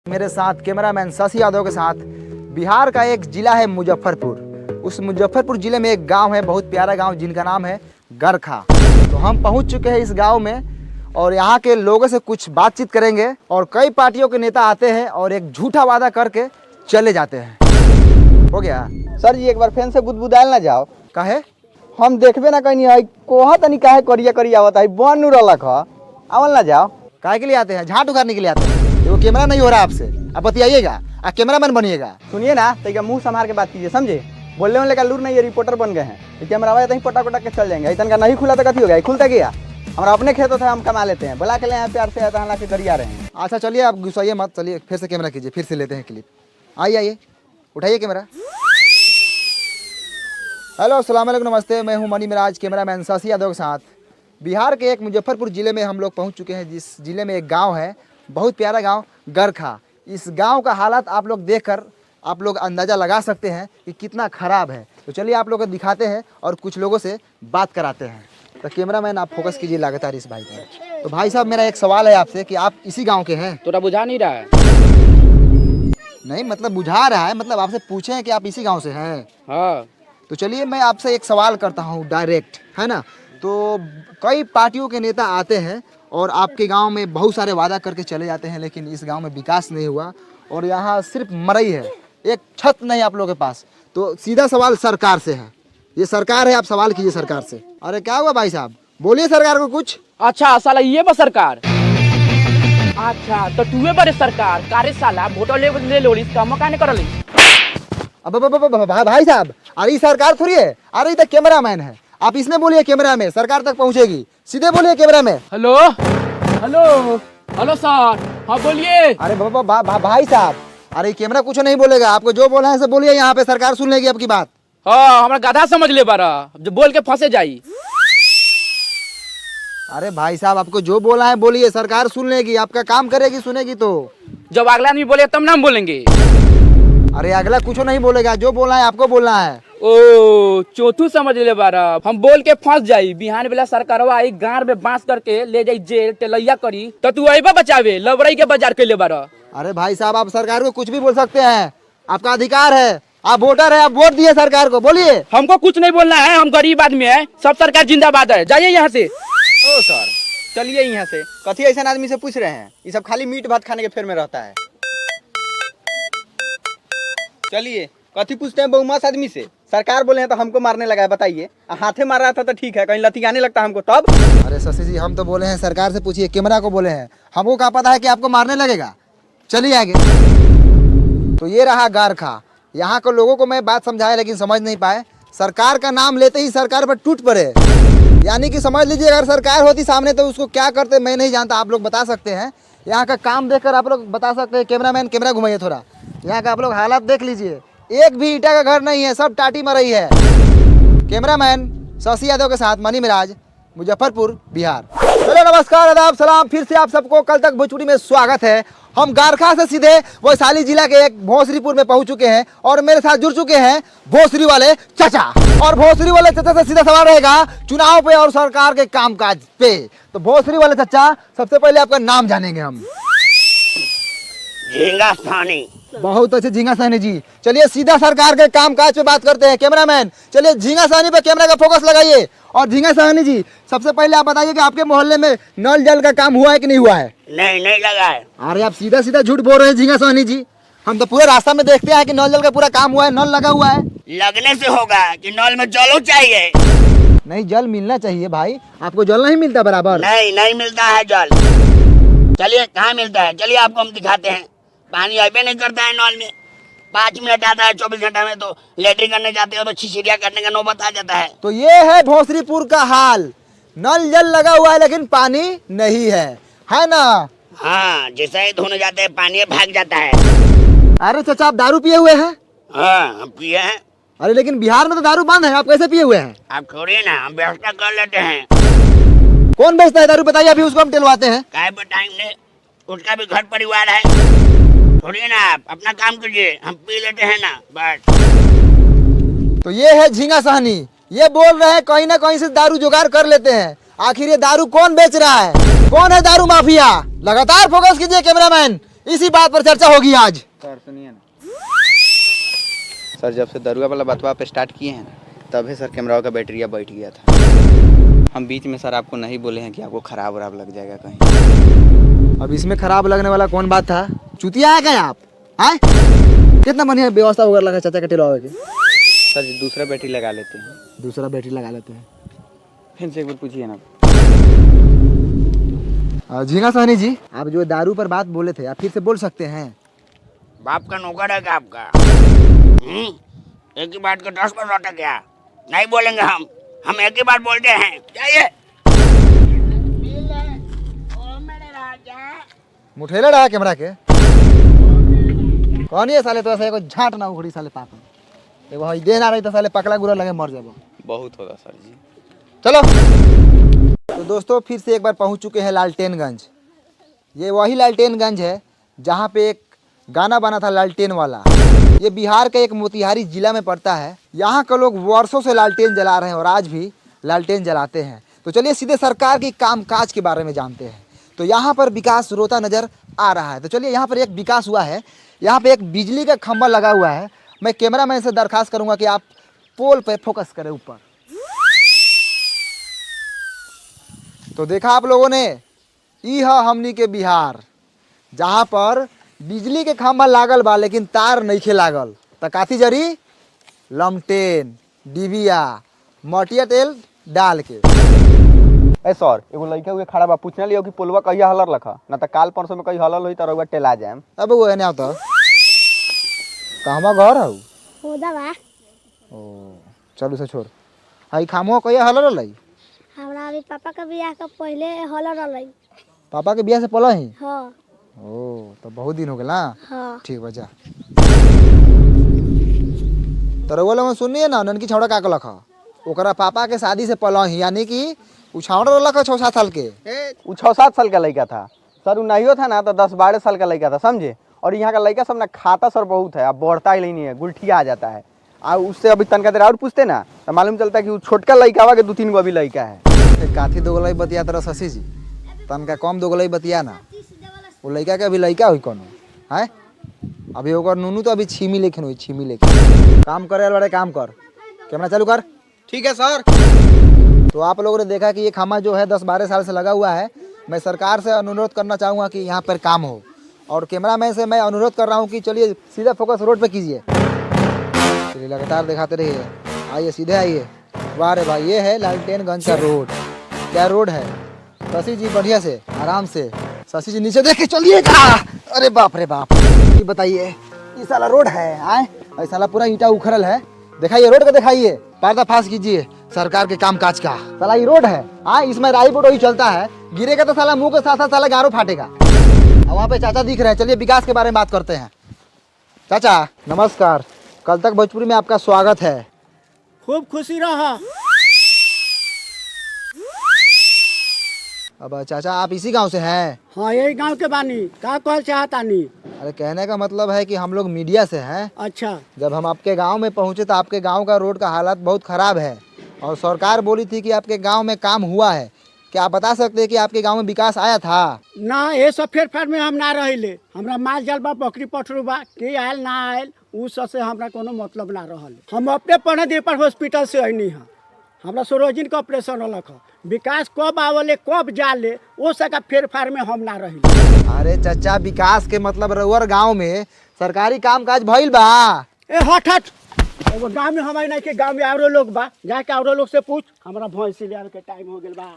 मेरे साथ कैमरामैन शशि यादव के साथ बिहार का एक जिला है मुजफ्फरपुर। उस मुजफ्फरपुर जिले में एक गांव है, बहुत प्यारा गांव, जिनका नाम है गरखा। तो हम पहुंच चुके हैं इस गांव में और यहाँ के लोगों से कुछ बातचीत करेंगे। और कई पार्टियों के नेता आते हैं और एक झूठा वादा करके चले जाते हैं। हो गया सर जी, एक बार फैन से बुदबुदाल ना जाओ। काहे? हम देखबे ना कहीं है कोहा तनी काहे करिया करिया आवत है बन नु रहलक ह आवल ना जाओ। काहे के लिए आते हैं? झाट उखाड़ने के लिए आते हैं। वो कैमरा नहीं हो रहा आपसे, आप बतियाइएगा, आप कैमरामैन बनिएगा। सुनिए ना, तो मुंह संभाल के बात कीजिए, समझे? बोलने वाले का लूर नहीं, ये रिपोर्टर बन गए हैं। कैमरा आया तो पटा पटा के चल जाएंगे। इतना का नहीं खुला तो कथी हो गया? खुलता गया हमारा अपने खेत होता है, हम कमा लेते हैं। बुला के ले यहाँ प्यार से आता के करिया रहे हैं। अच्छा चलिए, आप गुस्साइए मत, चलिए फिर से कैमरा कीजिए, फिर से लेते हैं क्लिप। आइए आइए, उठाइए कैमरा। हेलो, अस्सलाम वालेकुम, नमस्ते। मैं हूं मनी मिराज, कैमरामैन शशि यादव के साथ। बिहार के एक मुजफ्फरपुर ज़िले में हम लोग पहुंच चुके हैं, जिस ज़िले में एक गांव है, बहुत प्यारा गांव गरखा। इस गांव का हालात आप लोग देखकर आप लोग अंदाज़ा लगा सकते हैं कि कितना ख़राब है। तो चलिए आप लोगों को दिखाते हैं और कुछ लोगों से बात कराते हैं। तो कैमरामैन आप फोकस कीजिए लगातार इस भाई पर। तो भाई साहब, मेरा एक सवाल है आपसे कि आप इसी गाँव के हैं? तोरा बुझा नहीं रहा है? नहीं मतलब बुझा रहा है, मतलब आपसे पूछे हैं कि आप इसी गाँव से हैं। हाँ। तो चलिए मैं आपसे एक सवाल करता हूँ डायरेक्ट, है ना? तो कई पार्टियों के नेता आते हैं और आपके गांव में बहुत सारे वादा करके चले जाते हैं, लेकिन इस गांव में विकास नहीं हुआ और यहाँ सिर्फ मरई है, एक छत नहीं आप लोगों के पास। तो सीधा सवाल सरकार से है, ये सरकार है, आप सवाल कीजिए सरकार से। अरे क्या हुआ भाई साहब, बोलिए सरकार को कुछ। अच्छा साला ये बा सरकार। अच्छा तो तुए बड़े सरकार कारे साला वोट ले लो इसका मकान करली। अब भाई साहब, अरे सरकार थोड़ी है, अरे इधर कैमरामैन है, आप इसमें बोलिए कैमरा में, सरकार तक पहुंचेगी। सीधे बोलिए कैमरा में। हेलो हेलो हेलो सर, हाँ बोलिए। अरे भाई साहब, अरे कैमरा कुछ नहीं बोलेगा, आपको जो बोला है सब बोलिए, यहाँ पे सरकार सुन लेगी आपकी बात। हाँ हमारा गधा समझ ले बारा, जो बोल के फंसे जाई। अरे भाई साहब, आपको जो बोला है बोलिए, सरकार सुन लेगी, आपका काम करेगी, सुनेगी। तो जब अगला आदमी बोले तब ना हम बोलेंगे। अरे अगला कुछ नहीं बोलेगा, जो बोलना है आपको बोलना है। ओ चौथू समझ ले बारा, हम बोल के फंस जाई, बिहान बेला सरकारवा आई गांव में बांस करके ले जाई जेल तेलैया करी, तो तू अइबा बचावे लबरई के बाजार के ले बारा। अरे भाई साहब, आप सरकार को कुछ भी बोल सकते हैं, आपका अधिकार है, आप वोटर है, आप वोट दिए सरकार को, बोलिए। हमको कुछ नहीं बोलना है, हम गरीब आदमी है, सब सरकार जिंदाबाद है, जाइए यहाँ से। ओ सर, चलिए यहाँ से। कथी ऐसा आदमी से पूछ रहे हैं? ये सब खाली मीट भात खाने के फेर में रहता है। चलिए, कथी पूछते हैं बहुमत आदमी से? सरकार बोले हैं तो हमको मारने लगा है, बताइए। हाथे मार रहा था तो ठीक है, कहीं लतियाने लगता हमको तब। अरे शशि जी, हम तो बोले हैं सरकार से पूछिए, कैमरा को बोले हैं, हमको क्या पता है कि आपको मारने लगेगा। चलिए आगे। तो ये रहा गरखा, यहाँ के लोगों को मैं बात समझाया लेकिन समझ नहीं पाए। सरकार का नाम लेते ही सरकार पर टूट पड़े, यानी कि समझ लीजिए अगर सरकार होती सामने तो उसको क्या करते मैं नहीं जानता, आप लोग बता सकते हैं। यहाँ का काम देखकर आप लोग बता सकते हैं। कैमरामैन कैमरा घुमाइए थोड़ा, यहाँ का आप लोग हालात देख लीजिए, एक भी ईटा का घर नहीं है, सब टाटी मरई है। कैमरामैन शशि यादव के साथ मनी मिराज, मुजफ्फरपुर, बिहार। चलो नमस्कार, आदाब, सलाम, फिर से आप सबको कल तक भोजपुरी में स्वागत है। हम गरखा से सीधे वैशाली जिला के एक भोसरीपुर में पहुंच चुके हैं और मेरे साथ जुड़ चुके हैं भोसरी वाले चाचा। और भोसरी वाले चाचा से सीधा सवाल रहेगा चुनाव पे और सरकार के कामकाज पे। तो भोसरी वाले चाचा, सबसे पहले आपका नाम जानेंगे हम। झींगा सानी। बहुत अच्छे झींगा सानी जी। चलिए सीधा सरकार के कामकाज पे बात करते हैं। कैमरामैन चलिए झींगा सानी पे कैमरा का फोकस लगाइए। और झींगा सानी जी, सबसे पहले आप बताइए कि आपके मोहल्ले में नल जल का काम हुआ है कि नहीं हुआ है? नहीं लगा है। अरे आप सीधा सीधा झूठ बोल रहे हैं झींगा सानी जी, हम तो पूरे रास्ता में देखते हैं कि नल जल का पूरा काम हुआ है, नल लगा हुआ है। लगने से होगा कि नल में जलो चाहिए। नहीं, जल मिलना चाहिए भाई, आपको जल नहीं मिलता बराबर? नहीं मिलता है जल। चलिए कहाँ मिलता है, चलिए आपको हम दिखाते हैं। पानी अबे नहीं करता है नल में, 5 मिनट आता है 24 घंटा में, तो लेटरिन करने जाते हो तो छिछिरिया करने का नौबत आ जाता है। तो ये है भोसरीपुर का हाल, नल जल लगा हुआ है लेकिन पानी नहीं है ना? हाँ, जैसे ही धोने जाते हैं पानी भाग जाता है। अरे चाचा, आप दारू पिए हुए हैं? हाँ हम पिए हैं। अरे लेकिन बिहार में तो दारू बंद है, आप कैसे पिए हुए हैं? आप छोड़िए ना, हम व्यवस्था कर लेते हैं। कौन बेचता है दारू, बताइए, अभी उसको हम टिलवाते हैं। काय बताएंगे, उसका भी घर परिवार है। छोड़िए ना, आप अपना काम कीजिए, हम पी लेते हैं ना बस। तो ये है झींगा साहनी, ये बोल रहे हैं कहीं ना कहीं से दारू जुगाड़ कर लेते हैं। आखिर ये दारू कौन बेच रहा है, कौन है दारू माफिया? लगातार फोकस कीजिए कैमरामैन, इसी बात पर चर्चा होगी आज। सर सुनिए ना सर, जब से दरुआ वाला बतवा पे स्टार्ट किए हैं ना, तभी सर कैमरा का बैटरिया बैठ गया था। हम बीच में सर आपको नहीं बोले हैं कि आपको खराब वराब लग जाएगा कहीं। अब इसमें खराब लगने वाला कौन बात था? चुतिया है क्या आप? आए कितना बढ़िया व्यवस्था वगैरह लगा चाचा के टेलर के। सर जी दूसरा बैटरी लगा लेते हैं। दूसरा बैटरी लगा लेते हैं। फिर से एक बार पूछिए ना। झींगा सहनी जी, आप जो दारू पर बात बोले थे आप फिर से बोल सकते हैं? बाप का नौकर है क्या आपका? एक ही बात का 10 बार लौटा क्या? नहीं बोलेंगे हम एक ही बात बोलते हैं। जाइए। मुठेला रहा कैमरा के कौन ये साले? तो ऐसा एगो झाट ना उखड़ी साले पाप एगो हई देना रही तो साले पकड़ा गुरा लगे मर जाबो। बहुत होगा सर जी। चलो तो दोस्तों फिर से एक बार पहुंच चुके हैं लालटेनगंज। ये वही लालटेनगंज है जहां पे एक गाना बना था लालटेन वाला। ये बिहार के एक मोतिहारी जिला में पड़ता है। यहाँ के लोग वर्षों से लालटेन जला रहे हैं और आज भी लालटेन जलाते हैं। तो चलिए सीधे सरकार की कामकाज के बारे में जानते हैं। तो यहाँ पर विकास रोता नजर आ रहा है। तो चलिए यहाँ पर एक विकास हुआ है। यहाँ पे एक बिजली का खंभा लगा हुआ है। मैं कैमरामैन से दरखास्त करूंगा कि आप पोल पे फोकस करें ऊपर। तो देखा आप लोगों ने, ई है हमनी के बिहार जहाँ पर बिजली के खंभा लागल बा लेकिन तार नइखे लागल। त काथी जरी? लमटेन डिबिया मटिया तेल डाल के। ए सर एगो लड़का हुए खड़ा बा, पूछने लियो कि पुलवा कहिया हलर लखा ना, तो काल परसों में कहीं हलल हुई तो रउआ टेला जाए। अब वो एने आवता कहवा घर हऊ? होदा बा। ओ चलू से छोड़। हाई खामो कहिया हलर रही? हमरा अभी पापा का बियाह का पहले हल रही। पापा के बियाह से पहले ही? हाँ। ओ तो बहुत दिन हो गए ना। हाँ। ठीक बजा। तो रउआ लोगन सुनिए ना, ननकी छौड़ा का लख ओकरा पापा के शादी से पहले ही, यानी कि उ छौड़ा लख 6-7 साल के। वो 6-7 साल का लड़का था सर। वो नहीं था ना तो 10-12 साल का लड़का था, समझे। और यहाँ का लड़का सब ना खाता सर बहुत है, अब बढ़ता ही नहीं है, गुलठिया आ जाता है। और उससे अभी तनका देर और पूछते ना तो मालूम चलता है कि वो छोटका लड़का हुआ के 2-3 गो अभी लड़का है। काथी दोगलाई बतिया तरह शशि जी, तनका कम दोगलाई बतिया ना। वो लड़का के अभी लड़का हुई कोनो है? अभी ओकर नूनू तो अभी छीमी लेखन हुई, छीमी लेखन। काम करे बड़े काम कर। कैमरा चालू कर। ठीक है सर। तो आप लोगों ने देखा कि ये खम्मा जो है 10-12 साल से लगा हुआ है। मैं सरकार से अनुरोध करना चाहूँगा कि यहाँ पर काम हो। और कैमरामैन से मैं अनुरोध कर रहा हूँ कि चलिए सीधा फोकस रोड पे कीजिए। चलिए लगातार दिखाते रहिए। आइए सीधे आइए। वाह रे भाई, ये है लालटेनगंज का रोड। क्या रोड है शशि जी? बढ़िया से आराम से शशि जी नीचे देख के चलिएगा। अरे बाप रे बाप, ये बताइए ये साला रोड है? आए और साला पूरा ईंटा उखड़ल है। दिखाइए रोड का, दिखाइए पर्दाफाश कीजिए सरकार के काम काज का। साला ये रोड है, हाँ इसमें राई बोट वही चलता है। गिरेगा तो साला मुंह के साथ साथ साला गारो फाटेगा। अब वहाँ पे चाचा दिख रहे हैं। चलिए विकास के बारे में बात करते हैं। चाचा नमस्कार, कल तक भोजपुरी में आपका स्वागत है। खूब खुशी रहा। अब चाचा आप इसी गांव से हैं? हाँ यही गांव के बानी। का कहल चाहतानी? अरे कहने का मतलब है कि हम लोग मीडिया से हैं। अच्छा। जब हम आपके गांव में पहुंचे तो आपके गांव का रोड का हालत बहुत खराब है और सरकार बोली थी कि आपके गांव में काम हुआ है। क्या आप बता सकते हैं कि आपके गांव में विकास आया था? ना ये सब फेरफार में हम ना रहिले। हमरा माल जाल बा, बकरी पठरू बा, के आयल ना आयल उ सब से हमरा कोनो मतलब ना रहल। हम अपने पढ़े दे पर हॉस्पिटल से अइनी है। हमरा सरोजिन का ऑपरेशन होलक। विकास कब आवले कब जाले वो सब का फेरफार में हम ना रहिले। अरे चाचा विकास के मतलब रउअर गांव में सरकारी काम काज भइल बा? ए हट हट, एगो गाँव में हमारे नहीं के गाँव में औरो लोग बा, जाके औरो लोग से पूछ। हमरा भैंसी ले के टाइम हो गेल बा।